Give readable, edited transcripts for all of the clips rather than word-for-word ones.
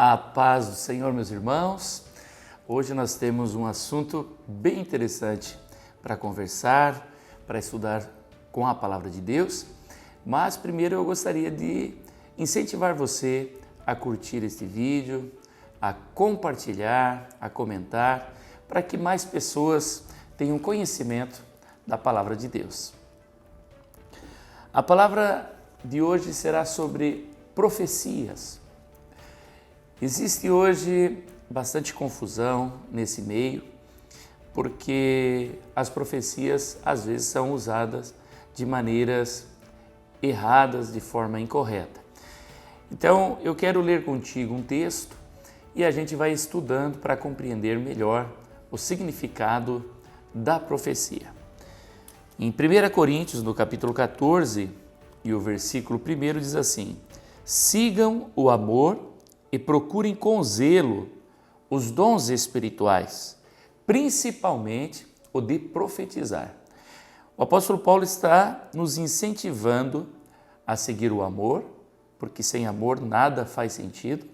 A paz do Senhor, meus irmãos. Hoje nós temos um assunto bem interessante para conversar, para estudar com a palavra de Deus. Mas primeiro eu gostaria de incentivar você a curtir este vídeo, a compartilhar, a comentar, para que mais pessoas tenham conhecimento da palavra de Deus. A palavra de hoje será sobre profecias. Existe hoje bastante confusão nesse meio, porque as profecias às vezes são usadas de maneiras erradas, de forma incorreta. Então, eu quero ler contigo um texto e a gente vai estudando para compreender melhor o significado da profecia. Em 1 Coríntios, no capítulo 14, e o versículo 1 diz assim: sigam o amor e procurem com zelo os dons espirituais, principalmente o de profetizar. O apóstolo Paulo está nos incentivando a seguir o amor, porque sem amor nada faz sentido.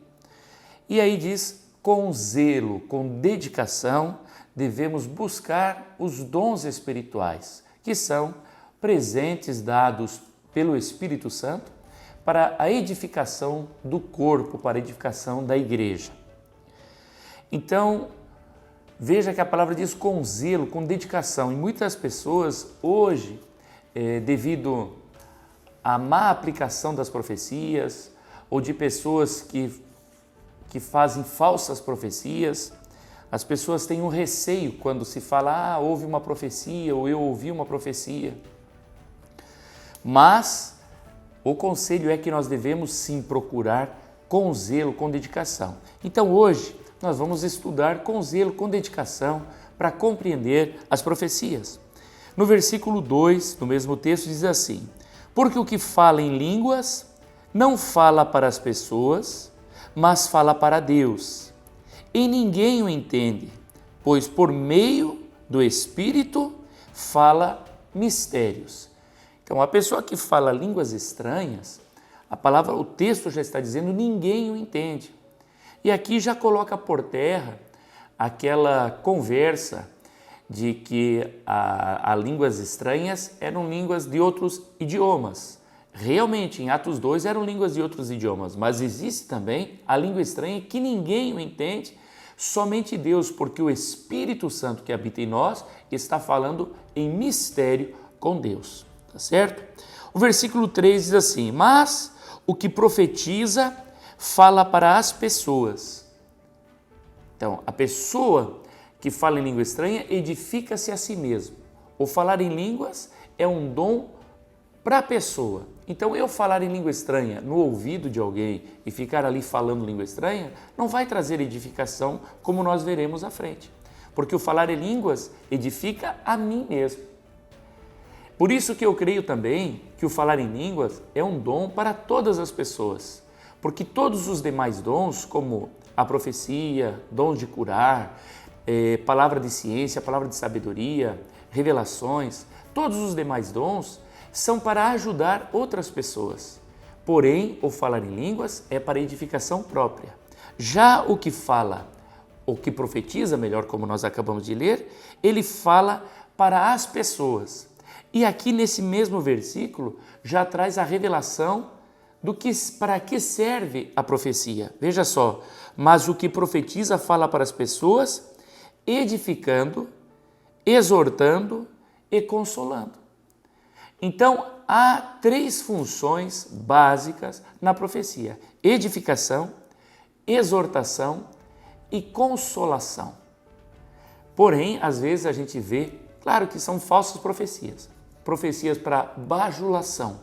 E aí diz, com zelo, com dedicação, devemos buscar os dons espirituais, que são presentes dados pelo Espírito Santo para a edificação do corpo, para a edificação da igreja. Então, veja que a palavra diz com zelo, com dedicação. E muitas pessoas hoje, devido à má aplicação das profecias, ou de pessoas que fazem falsas profecias, as pessoas têm um receio quando se fala, houve uma profecia, ou eu ouvi uma profecia. Mas o conselho é que nós devemos sim procurar com zelo, com dedicação. Então hoje nós vamos estudar com zelo, com dedicação, para compreender as profecias. No versículo 2 do mesmo texto diz assim: porque o que fala em línguas não fala para as pessoas, mas fala para Deus. E ninguém o entende, pois por meio do Espírito fala mistérios. Então, a pessoa que fala línguas estranhas, o texto já está dizendo, ninguém o entende. E aqui já coloca por terra aquela conversa de que as línguas estranhas eram línguas de outros idiomas. Realmente, em Atos 2 eram línguas de outros idiomas, mas existe também a língua estranha que ninguém o entende, somente Deus, porque o Espírito Santo que habita em nós está falando em mistério com Deus. Tá certo? O versículo 3 diz assim: mas o que profetiza fala para as pessoas. Então, a pessoa que fala em língua estranha edifica-se a si mesmo. O falar em línguas é um dom para a pessoa. Então, eu falar em língua estranha no ouvido de alguém e ficar ali falando língua estranha não vai trazer edificação, como nós veremos à frente. Porque o falar em línguas edifica a mim mesmo. Por isso que eu creio também que o falar em línguas é um dom para todas as pessoas, porque todos os demais dons, como a profecia, dons de curar, palavra de ciência, palavra de sabedoria, revelações, todos os demais dons são para ajudar outras pessoas. Porém, o falar em línguas é para edificação própria. Já o que fala, o que profetiza, melhor, como nós acabamos de ler, ele fala para as pessoas. E aqui nesse mesmo versículo já traz a revelação para que serve a profecia. Veja só, mas o que profetiza fala para as pessoas, edificando, exortando e consolando. Então, há 3 funções básicas na profecia: edificação, exortação e consolação. Porém, às vezes a gente vê, claro que são falsas profecias. Profecias para bajulação,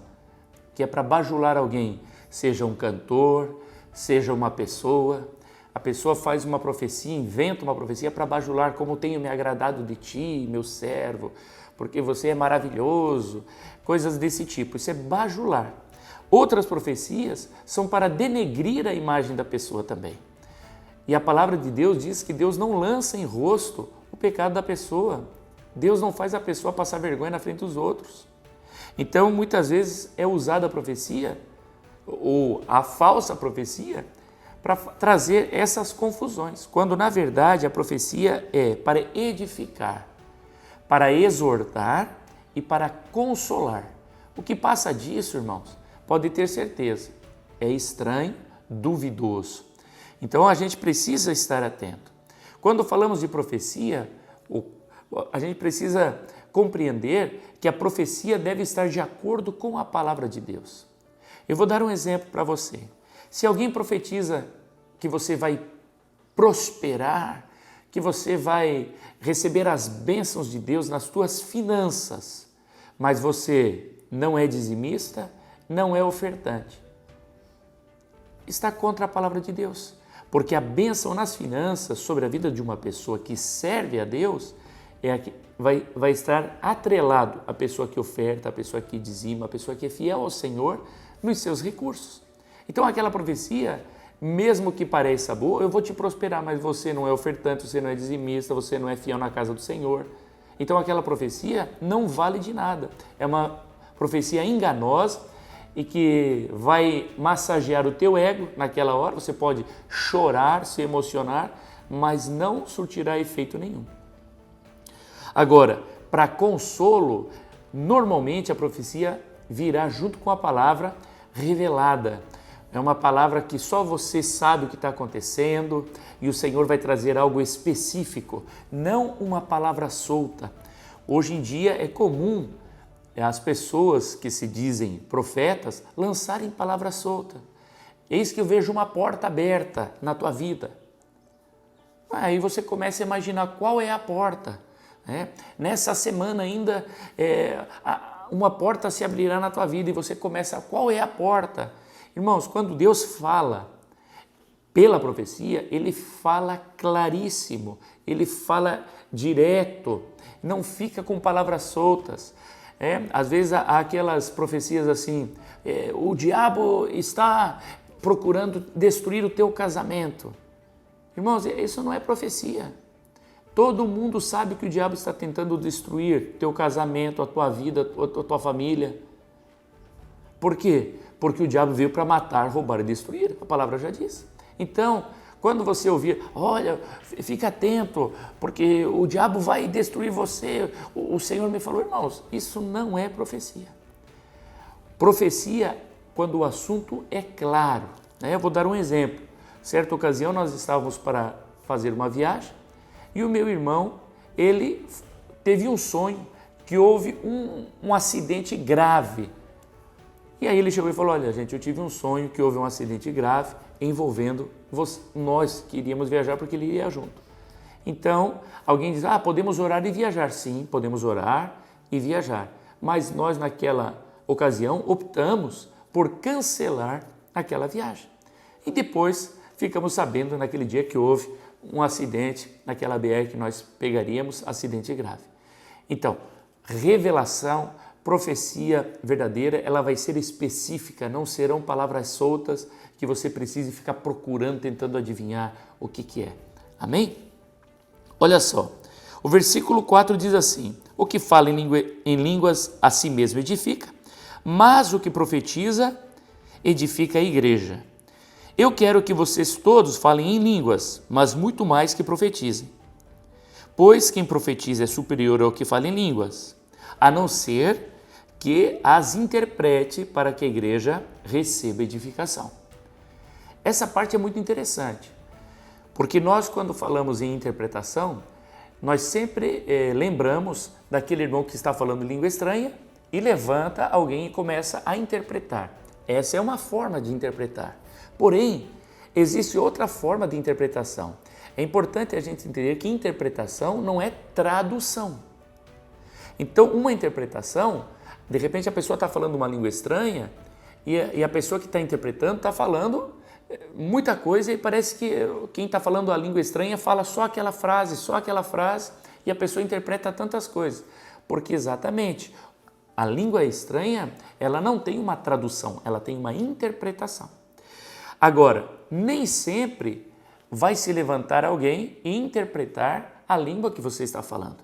que é para bajular alguém, seja um cantor, seja uma pessoa. A pessoa faz uma profecia, inventa uma profecia para bajular, como tenho me agradado de ti, meu servo, porque você é maravilhoso, coisas desse tipo. Isso é bajular. Outras profecias são para denegrir a imagem da pessoa também. E a palavra de Deus diz que Deus não lança em rosto o pecado da pessoa. Deus não faz a pessoa passar vergonha na frente dos outros. Então, muitas vezes é usada a profecia ou a falsa profecia para trazer essas confusões, quando na verdade a profecia é para edificar, para exortar e para consolar. O que passa disso, irmãos, pode ter certeza, é estranho, duvidoso. Então a gente precisa estar atento. Quando falamos de profecia, a gente precisa compreender que a profecia deve estar de acordo com a palavra de Deus. Eu vou dar um exemplo para você. Se alguém profetiza que você vai prosperar, que você vai receber as bênçãos de Deus nas tuas finanças, mas você não é dizimista, não é ofertante, está contra a palavra de Deus. Porque a bênção nas finanças sobre a vida de uma pessoa que serve a Deus vai estar atrelado à pessoa que oferta, à pessoa que dizima, à pessoa que é fiel ao Senhor nos seus recursos. Então aquela profecia, mesmo que pareça boa, eu vou te prosperar, mas você não é ofertante, você não é dizimista, você não é fiel na casa do Senhor. Então aquela profecia não vale de nada. É uma profecia enganosa e que vai massagear o teu ego naquela hora. Você pode chorar, se emocionar, mas não surtirá efeito nenhum. Agora, para consolo, normalmente a profecia virá junto com a palavra revelada. É uma palavra que só você sabe o que está acontecendo e o Senhor vai trazer algo específico, não uma palavra solta. Hoje em dia é comum as pessoas que se dizem profetas lançarem palavra solta. Eis que eu vejo uma porta aberta na tua vida. Aí você começa a imaginar qual é a porta. Nessa semana ainda uma porta se abrirá na tua vida e você começa, qual é a porta? Irmãos, quando Deus fala pela profecia, Ele fala claríssimo, Ele fala direto, não fica com palavras soltas. Às vezes há aquelas profecias assim, o diabo está procurando destruir o teu casamento. Irmãos, isso não é profecia. Todo mundo sabe que o diabo está tentando destruir teu casamento, a tua vida, a tua família. Por quê? Porque o diabo veio para matar, roubar e destruir. A palavra já diz. Então, quando você ouvir, olha, fica atento, porque o diabo vai destruir você. O Senhor me falou, irmãos, isso não é profecia. Profecia quando o assunto é claro. Eu vou dar um exemplo. Certa ocasião nós estávamos para fazer uma viagem e o meu irmão, ele teve um sonho que houve um acidente grave. E aí ele chegou e falou, olha gente, eu tive um sonho que houve um acidente grave envolvendo nós que iríamos viajar porque ele iria junto. Então, alguém diz, podemos orar e viajar. Sim, podemos orar e viajar. Mas nós naquela ocasião optamos por cancelar aquela viagem. E depois ficamos sabendo naquele dia que houve um acidente naquela BR que nós pegaríamos, acidente grave. Então, revelação, profecia verdadeira, ela vai ser específica, não serão palavras soltas que você precise ficar procurando, tentando adivinhar o que é. Amém? Olha só, o versículo 4 diz assim, o que fala em línguas a si mesmo edifica, mas o que profetiza edifica a igreja. Eu quero que vocês todos falem em línguas, mas muito mais que profetizem. Pois quem profetiza é superior ao que fala em línguas, a não ser que as interprete para que a igreja receba edificação. Essa parte é muito interessante, porque nós quando falamos em interpretação, nós sempre lembramos daquele irmão que está falando língua estranha e levanta alguém e começa a interpretar. Essa é uma forma de interpretar. Porém, existe outra forma de interpretação. É importante a gente entender que interpretação não é tradução. Então, uma interpretação, de repente a pessoa está falando uma língua estranha e a pessoa que está interpretando está falando muita coisa e parece que quem está falando a língua estranha fala só aquela frase e a pessoa interpreta tantas coisas. Porque exatamente, a língua estranha, ela não tem uma tradução, ela tem uma interpretação. Agora, nem sempre vai se levantar alguém e interpretar a língua que você está falando.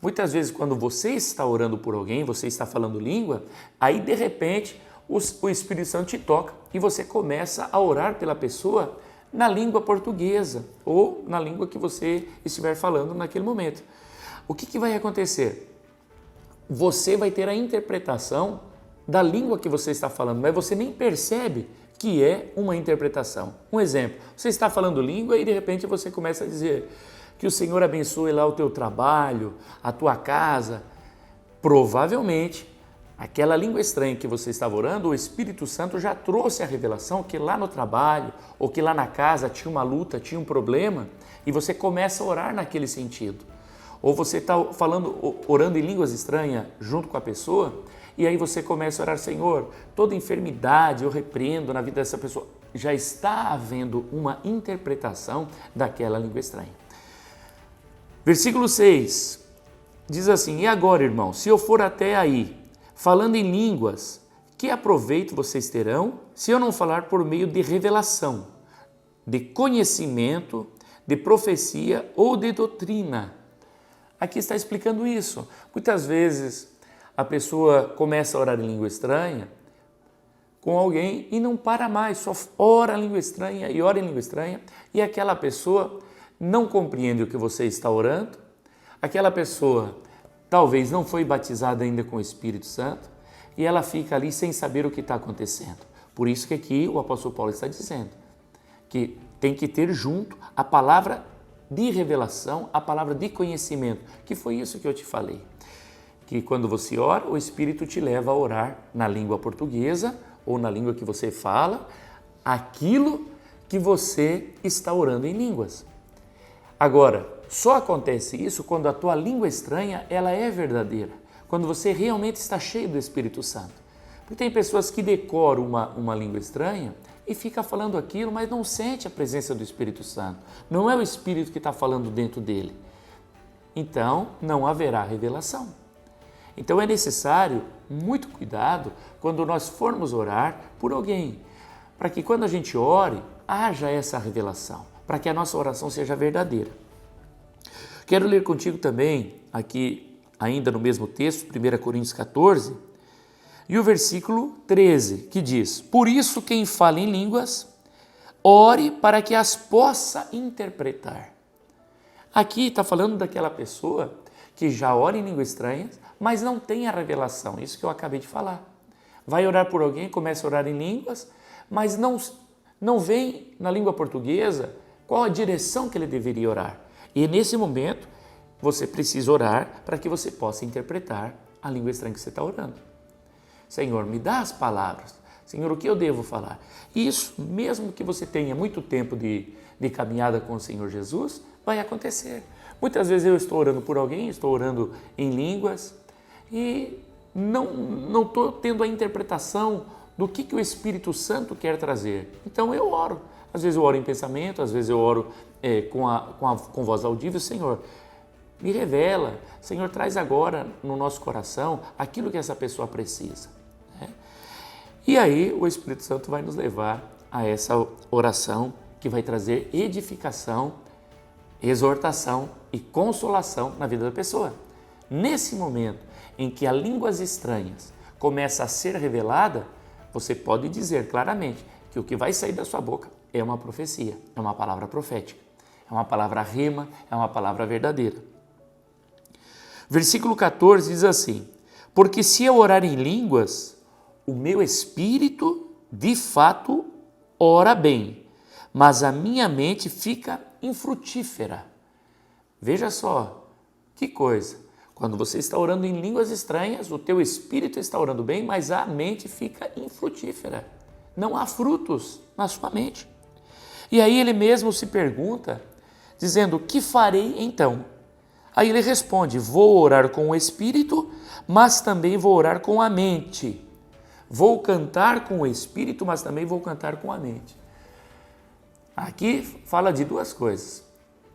Muitas vezes, quando você está orando por alguém, você está falando língua, aí de repente o Espírito Santo te toca e você começa a orar pela pessoa na língua portuguesa ou na língua que você estiver falando naquele momento. O que vai acontecer? Você vai ter a interpretação da língua que você está falando, mas você nem percebe que é uma interpretação. Um exemplo, você está falando língua e de repente você começa a dizer que o Senhor abençoe lá o teu trabalho, a tua casa. Provavelmente, aquela língua estranha que você estava orando, o Espírito Santo já trouxe a revelação que lá no trabalho ou que lá na casa tinha uma luta, tinha um problema e você começa a orar naquele sentido. Ou você está orando em línguas estranhas junto com a pessoa e aí você começa a orar, Senhor, toda enfermidade eu repreendo na vida dessa pessoa. Já está havendo uma interpretação daquela língua estranha. Versículo 6 diz assim: e agora, irmãos, se eu for até aí, falando em línguas, que aproveito vocês terão se eu não falar por meio de revelação, de conhecimento, de profecia ou de doutrina? Aqui está explicando isso. Muitas vezes a pessoa começa a orar em língua estranha com alguém e não para mais, só ora em língua estranha e ora em língua estranha e aquela pessoa não compreende o que você está orando, aquela pessoa talvez não foi batizada ainda com o Espírito Santo e ela fica ali sem saber o que está acontecendo. Por isso que aqui o apóstolo Paulo está dizendo que tem que ter junto a palavra de revelação, a palavra de conhecimento, que foi isso que eu te falei. Que quando você ora, o Espírito te leva a orar na língua portuguesa ou na língua que você fala, aquilo que você está orando em línguas. Agora, só acontece isso quando a tua língua estranha ela é verdadeira, quando você realmente está cheio do Espírito Santo. Porque tem pessoas que decoram uma língua estranha e fica falando aquilo, mas não sente a presença do Espírito Santo. Não é o Espírito que está falando dentro dele. Então, não haverá revelação. Então, é necessário muito cuidado quando nós formos orar por alguém, para que quando a gente ore, haja essa revelação, para que a nossa oração seja verdadeira. Quero ler contigo também, aqui ainda no mesmo texto, 1 Coríntios 14, e o versículo 13, que diz: por isso quem fala em línguas, ore para que as possa interpretar. Aqui está falando daquela pessoa que já ora em línguas estranhas, mas não tem a revelação, isso que eu acabei de falar. Vai orar por alguém, começa a orar em línguas, mas não vem na língua portuguesa qual a direção que ele deveria orar. E nesse momento, você precisa orar para que você possa interpretar a língua estranha que você está orando. Senhor, me dá as palavras. Senhor, o que eu devo falar? Isso, mesmo que você tenha muito tempo de caminhada com o Senhor Jesus, vai acontecer. Muitas vezes eu estou orando por alguém, estou orando em línguas e não estou tendo a interpretação do que o Espírito Santo quer trazer. Então eu oro. Às vezes eu oro em pensamento, às vezes eu oro com voz audível. Senhor, me revela. Senhor, traz agora no nosso coração aquilo que essa pessoa precisa. Né? E aí o Espírito Santo vai nos levar a essa oração que vai trazer edificação, exortação e consolação na vida da pessoa. Nesse momento em que as línguas estranhas começa a ser revelada, você pode dizer claramente que o que vai sair da sua boca é uma profecia, é uma palavra profética, é uma palavra rema, é uma palavra verdadeira. Versículo 14 diz assim: porque se eu orar em línguas, o meu espírito de fato ora bem, mas a minha mente fica infrutífera. Veja só, que coisa. Quando você está orando em línguas estranhas, o teu espírito está orando bem, mas a mente fica infrutífera. Não há frutos na sua mente. E aí ele mesmo se pergunta, dizendo: que farei então? Aí ele responde: vou orar com o espírito, mas também vou orar com a mente. Vou cantar com o espírito, mas também vou cantar com a mente. Aqui fala de duas coisas: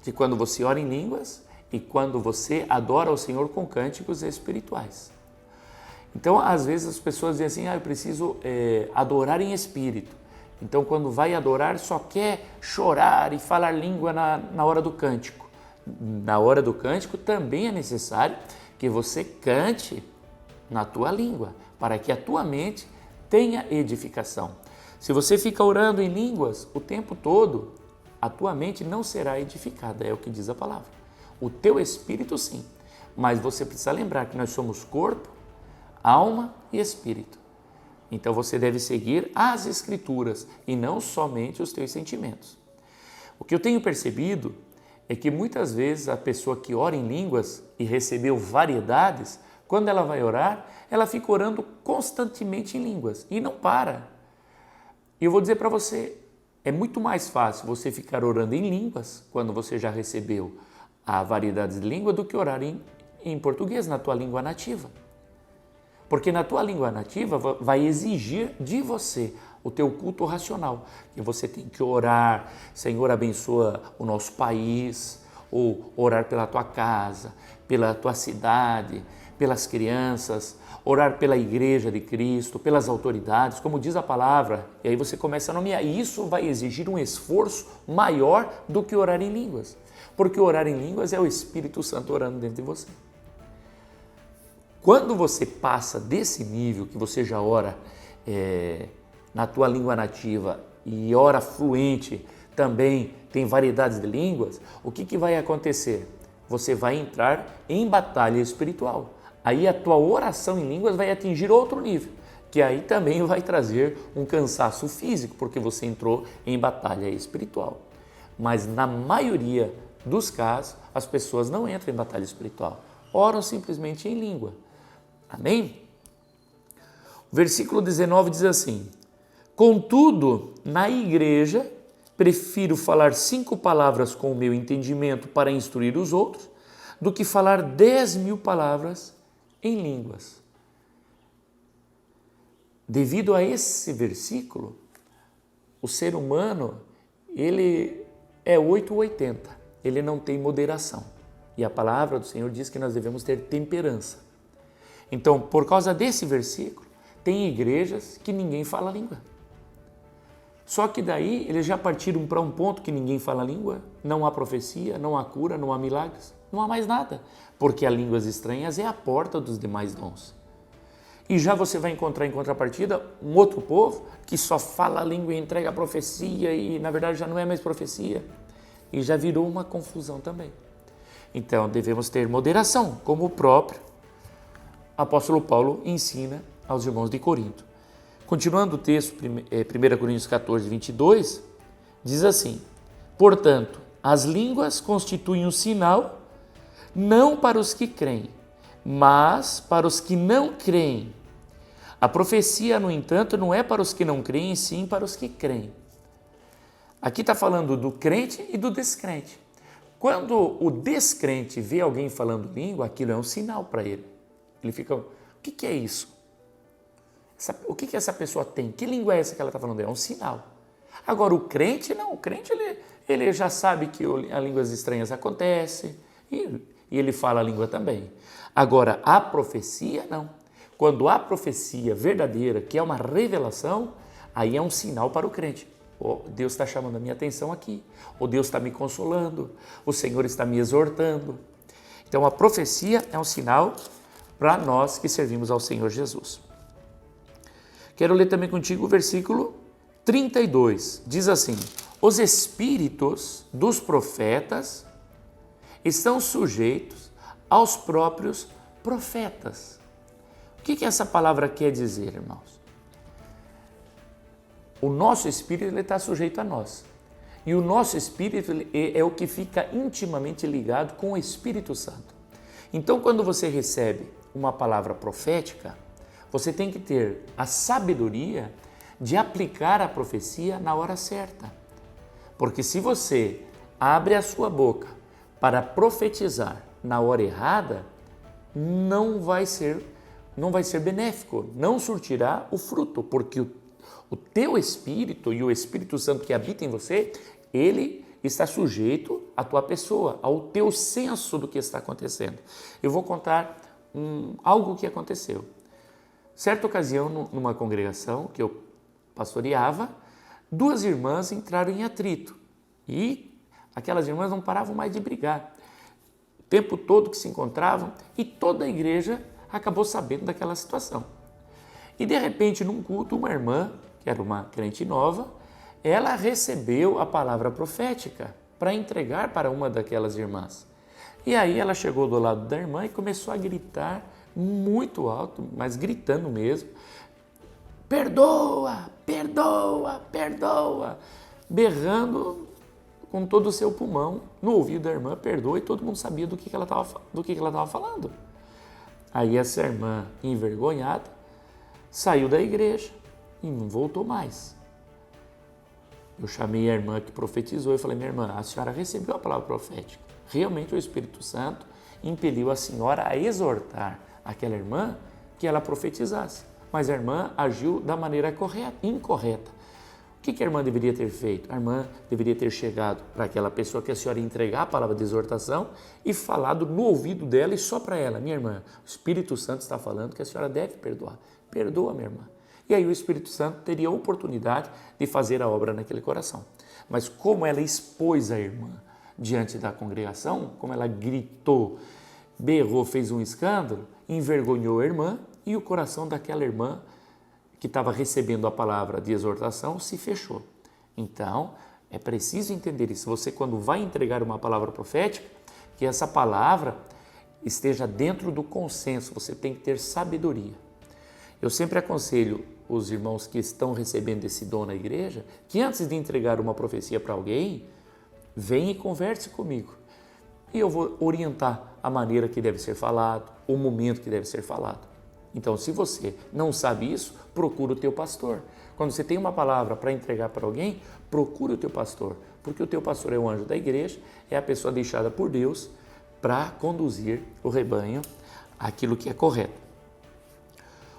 de quando você ora em línguas e quando você adora ao Senhor com cânticos espirituais. Então, às vezes as pessoas dizem assim: eu preciso adorar em espírito. Então, quando vai adorar, só quer chorar e falar língua na hora do cântico. Na hora do cântico também é necessário que você cante na tua língua, para que a tua mente tenha edificação. Se você fica orando em línguas o tempo todo, a tua mente não será edificada, é o que diz a palavra. O teu espírito sim, mas você precisa lembrar que nós somos corpo, alma e espírito. Então você deve seguir as Escrituras e não somente os teus sentimentos. O que eu tenho percebido é que muitas vezes a pessoa que ora em línguas e recebeu variedades, quando ela vai orar, ela fica orando constantemente em línguas e não para. E eu vou dizer para você, é muito mais fácil você ficar orando em línguas quando você já recebeu a variedade de língua do que orar em português, na tua língua nativa. Porque na tua língua nativa vai exigir de você o teu culto racional. E você tem que orar, Senhor, abençoa o nosso país, ou orar pela tua casa, pela tua cidade, pelas crianças, orar pela igreja de Cristo, pelas autoridades, como diz a palavra. E aí você começa a nomear. E isso vai exigir um esforço maior do que orar em línguas. Porque orar em línguas é o Espírito Santo orando dentro de você. Quando você passa desse nível, que você já ora na tua língua nativa e ora fluente, também tem variedades de línguas, o que vai acontecer? Você vai entrar em batalha espiritual. Aí a tua oração em línguas vai atingir outro nível, que aí também vai trazer um cansaço físico, porque você entrou em batalha espiritual. Mas na maioria dos casos, as pessoas não entram em batalha espiritual, oram simplesmente em língua. Amém? O versículo 19 diz assim: contudo, na igreja, prefiro falar 5 palavras com o meu entendimento para instruir os outros, do que falar 10.000 palavras em línguas. Devido a esse versículo, o ser humano, ele é 8 ou 80, ele não tem moderação. E a palavra do Senhor diz que nós devemos ter temperança. Então, por causa desse versículo, tem igrejas que ninguém fala a língua. Só que daí eles já partiram para um ponto que ninguém fala a língua, não há profecia, não há cura, não há milagres, não há mais nada, porque as línguas estranhas é a porta dos demais dons. E já você vai encontrar em contrapartida um outro povo que só fala a língua e entrega a profecia e na verdade já não é mais profecia e já virou uma confusão também. Então devemos ter moderação, como o próprio apóstolo Paulo ensina aos irmãos de Corinto. Continuando o texto, 1 Coríntios 14, 22, diz assim: portanto, as línguas constituem um sinal não para os que creem, mas para os que não creem. A profecia, no entanto, não é para os que não creem, sim para os que creem. Aqui está falando do crente e do descrente. Quando o descrente vê alguém falando língua, aquilo é um sinal para ele. Ele fica, o que é isso? O que essa pessoa tem? Que língua é essa que ela está falando? É um sinal. Agora, o crente, não. O crente, ele já sabe que as línguas estranhas acontecem e ele fala a língua também. Agora, a profecia, não. Quando há profecia verdadeira, que é uma revelação, aí é um sinal para o crente. Oh, Deus está chamando a minha atenção aqui. Ou Deus está me consolando. O Senhor está me exortando. Então, a profecia é um sinal para nós que servimos ao Senhor Jesus. Quero ler também contigo o versículo 32. Diz assim: os espíritos dos profetas estão sujeitos aos próprios profetas. O que essa palavra quer dizer, irmãos? O nosso espírito está sujeito a nós. E o nosso espírito é o que fica intimamente ligado com o Espírito Santo. Então, quando você recebe uma palavra profética, você tem que ter a sabedoria de aplicar a profecia na hora certa. Porque se você abre a sua boca para profetizar na hora errada, não vai ser benéfico, não surtirá o fruto, porque o teu Espírito e o Espírito Santo que habita em você, ele está sujeito à tua pessoa, ao teu senso do que está acontecendo. Eu vou contar algo que aconteceu. Certa ocasião, numa congregação que eu pastoreava, 2 irmãs entraram em atrito e aquelas irmãs não paravam mais de brigar. O tempo todo que se encontravam e toda a igreja acabou sabendo daquela situação. E de repente, num culto, uma irmã, que era uma crente nova, ela recebeu a palavra profética para entregar para uma daquelas irmãs. E aí ela chegou do lado da irmã e começou a gritar muito alto, mas gritando mesmo, perdoa, perdoa, perdoa, berrando com todo o seu pulmão no ouvido da irmã, perdoa, e todo mundo sabia do que ela estava falando. Aí essa irmã, envergonhada, saiu da igreja e não voltou mais. Eu chamei a irmã que profetizou e falei, minha irmã, a senhora recebeu a palavra profética. Realmente o Espírito Santo impeliu a senhora a exortar aquela irmã que ela profetizasse. Mas a irmã agiu da maneira incorreta. O que a irmã deveria ter feito? A irmã deveria ter chegado para aquela pessoa que a senhora ia entregar a palavra de exortação e falado no ouvido dela e só para ela, minha irmã, o Espírito Santo está falando que a senhora deve perdoar. Perdoa, minha irmã. E aí o Espírito Santo teria a oportunidade de fazer a obra naquele coração. Mas como ela expôs a irmã diante da congregação, como ela gritou, berrou, fez um escândalo, envergonhou a irmã e o coração daquela irmã que estava recebendo a palavra de exortação se fechou. Então, é preciso entender isso. Você, quando vai entregar uma palavra profética, que essa palavra esteja dentro do consenso, você tem que ter sabedoria. Eu sempre aconselho os irmãos que estão recebendo esse dom na igreja, que antes de entregar uma profecia para alguém, venha e converse comigo. E eu vou orientar a maneira que deve ser falado, o momento que deve ser falado. Então, se você não sabe isso, procura o teu pastor. Quando você tem uma palavra para entregar para alguém, procura o teu pastor, porque o teu pastor é o anjo da igreja, é a pessoa deixada por Deus para conduzir o rebanho àquilo que é correto.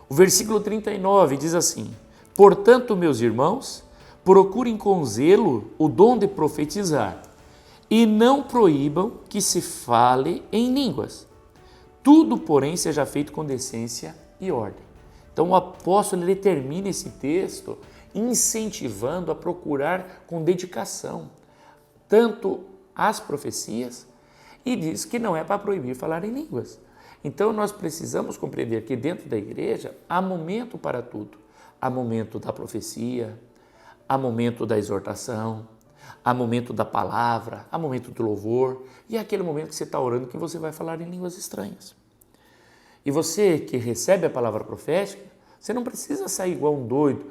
O versículo 39 diz assim: portanto, meus irmãos, procurem com zelo o dom de profetizar e não proíbam que se fale em línguas. Tudo, porém, seja feito com decência e ordem. Então o apóstolo ele termina esse texto incentivando a procurar com dedicação tanto as profecias e diz que não é para proibir falar em línguas. Então nós precisamos compreender que dentro da igreja há momento para tudo. Há momento da profecia, há momento da exortação, há momento da palavra, há momento do louvor e é aquele momento que você está orando que você vai falar em línguas estranhas. E você que recebe a palavra profética, você não precisa sair igual um doido,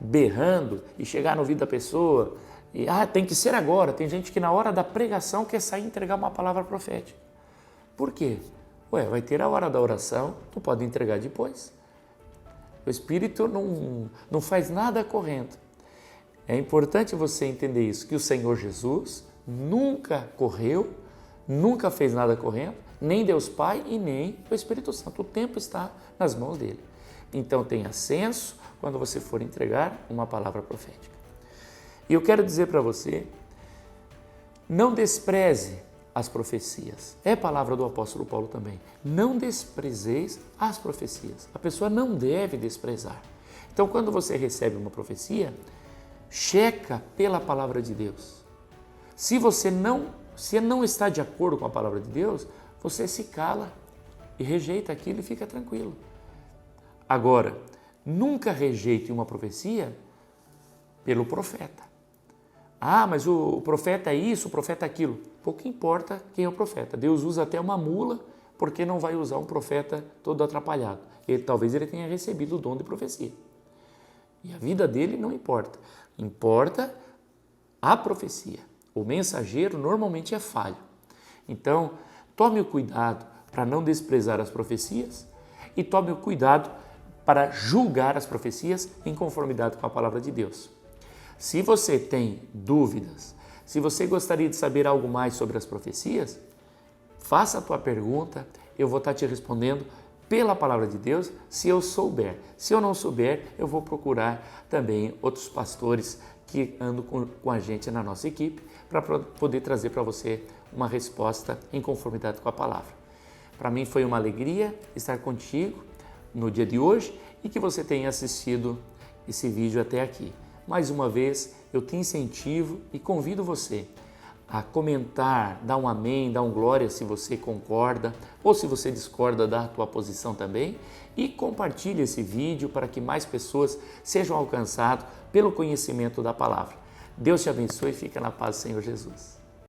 berrando e chegar no ouvido da pessoa e tem que ser agora. Tem gente que na hora da pregação quer sair e entregar uma palavra profética. Por quê? Vai ter a hora da oração, tu pode entregar depois. O Espírito não faz nada correndo. É importante você entender isso, que o Senhor Jesus nunca correu, nunca fez nada correndo, nem Deus Pai e nem o Espírito Santo. O tempo está nas mãos dele. Então tenha senso quando você for entregar uma palavra profética. E eu quero dizer para você, não despreze as profecias. É palavra do apóstolo Paulo também. Não desprezeis as profecias. A pessoa não deve desprezar. Então quando você recebe uma profecia, checa pela palavra de Deus. Se não está de acordo com a palavra de Deus, você se cala e rejeita aquilo e fica tranquilo. Agora, nunca rejeite uma profecia pelo profeta. Mas o profeta é isso, o profeta é aquilo. Pouco importa quem é o profeta. Deus usa até uma mula, porque não vai usar um profeta todo atrapalhado. Talvez ele tenha recebido o dom de profecia. E a vida dele não importa. Importa a profecia. O mensageiro normalmente é falho. Então, tome o cuidado para não desprezar as profecias e tome o cuidado para julgar as profecias em conformidade com a palavra de Deus. Se você tem dúvidas, se você gostaria de saber algo mais sobre as profecias, faça a tua pergunta, eu vou estar te respondendo pela palavra de Deus, se eu souber. Se eu não souber, eu vou procurar também outros pastores que andam com a gente na nossa equipe para poder trazer para você uma resposta em conformidade com a palavra. Para mim foi uma alegria estar contigo no dia de hoje e que você tenha assistido esse vídeo até aqui. Mais uma vez, eu te incentivo e convido você a comentar, dar um amém, dar um glória se você concorda ou se você discorda da tua posição também e compartilhe esse vídeo para que mais pessoas sejam alcançadas pelo conhecimento da palavra. Deus te abençoe e fica na paz do Senhor Jesus.